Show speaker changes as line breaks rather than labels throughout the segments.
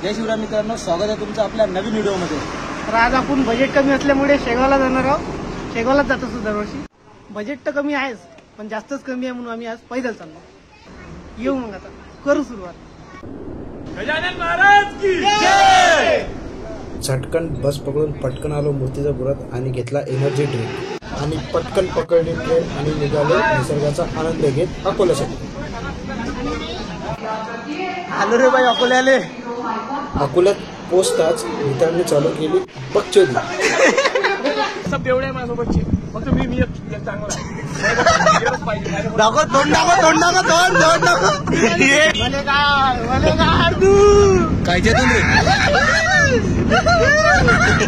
जय शिवराय मित्रांनो, स्वागत आहे तुमचं आपल्या नवीन व्हिडिओमध्ये.
तर आज आपण बजेट कमी असल्यामुळे शेगावला जाणार आहोत. शेगावलाच जात असतो दरवर्षी. बजेट तर कमी आहेच, पण जास्तच कमी आहे म्हणून आम्ही आज पैदल चाललो. येऊ मग आता करू सुरुवात.
गजानन महाराज की जय.
झटकन बस पकडून पटकन आलो मूर्तिजापुरात आणि घेतला एनर्जी ड्रिंक आणि पटकन पकडली ट्रेन आणि निघालो निसर्गाचा आनंद घेत अकोल्यासाठी.
आलो रे बाई अकोल्याले.
अकोल्यात पोचताच मित्रांनी चालू केली बकचोदी.
सब एवढे आहे माझ्यासोबतचे, फक्त मी एक चांगला
दाखव तोंड, दाखव तोंड, दाखव तोंड, तोंड दाखव.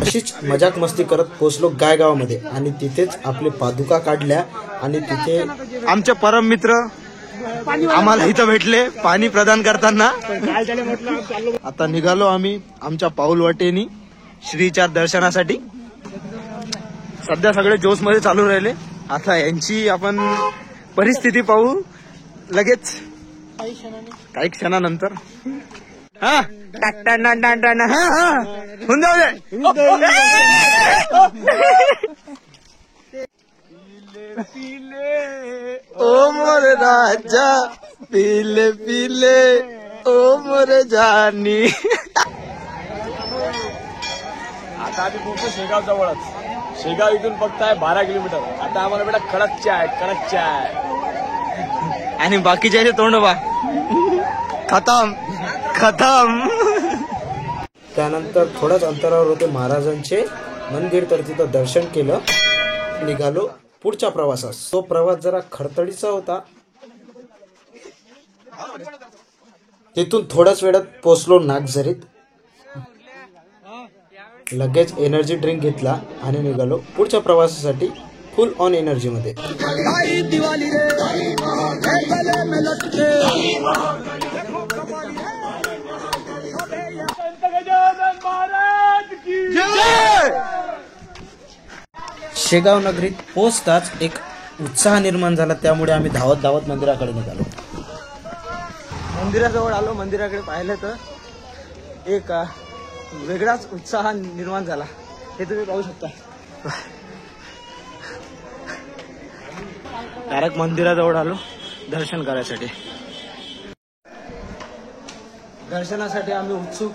अशीच मजाक मस्ती करत पोचलो गायगावामध्ये आणि तिथेच आपले पादुका काढल्या आणि तिथे
आमचे परम मित्र आम्हाला इथं भेटले पाणी प्रदान करताना. आता निघालो आम्ही आमच्या पाऊल वाटेनी श्रीच्या दर्शनासाठी. सध्या सगळे जोश मध्ये चालू राहिले. आता यांची आपण परिस्थिती पाहू लगेच काही क्षणानंतर. हा होऊन जाऊ दे. ओ मोरे राजा पीले पीले ओ मोरे जानी.
आता आम्ही पोहोचतो शेगाव जवळच. शेगाव इथून फक्त आहे 12 किलोमीटर. आता आम्हाला बेटा कडक चाय, कडक चाय.
आणि बाकीचे तोंड बा खतम खतम.
त्यानंतर थोड्याच अंतरावर होते महाराजांचे मंदिर, तर तिथं दर्शन केलं. निघालो पुढच्या प्रवासास. तो प्रवास जरा खडतडीचा होता. तिथून थोड्याच वेळात पोचलो नागझरीत. लगेच एनर्जी ड्रिंक घेतला आणि निघालो पुढच्या प्रवासासाठी फुल ऑन एनर्जी मध्ये.
गजानन महाराज की
शेगाव नगरीत पोचताच एक उत्साह निर्माण झाला. त्यामुळे आम्ही धावत धावत मंदिराकडे निघालो.
मंदिराजवळ आलो. मंदिराकडे पाहिलं तर एक वेगळाच उत्साह निर्माण झाला. हे तुम्ही पाहू शकता. डायरेक्ट मंदिराजवळ आलो दर्शन करायसाठी. दर्शनासाठी आम्ही उत्सुक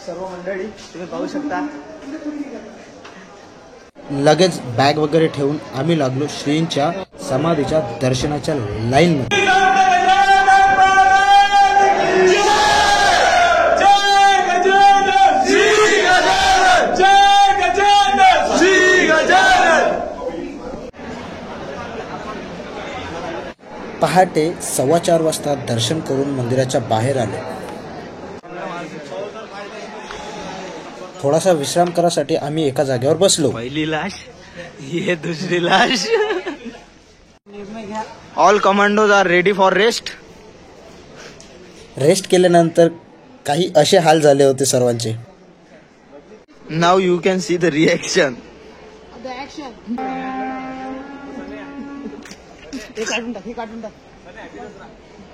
सर्व मंडळी तुम्ही पाहू शकता.
लगेच बॅग वगैरे ठेवून आम्ही लागलो श्रींच्या समाधीच्या दर्शनाच्या लाईन मध्ये. पहाटे 4:15 वाजता दर्शन करून मंदिराच्या बाहेर आलो. थोडासा विश्राम करासाठी आम्ही एका जागेवर बसलो.
पहिली लाश, ये दुसरी लाश. All commandos are ready for rest.
Rest केल्यानंतर काही असे हाल झाले होते सर्वांचे.
Now you can see the reaction.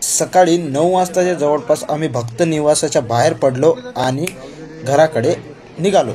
सकाळी 9 वाजताच्या जवळपास आम्ही भक्त निवासाच्या बाहेर पडलो आणि घराकडे निघालो.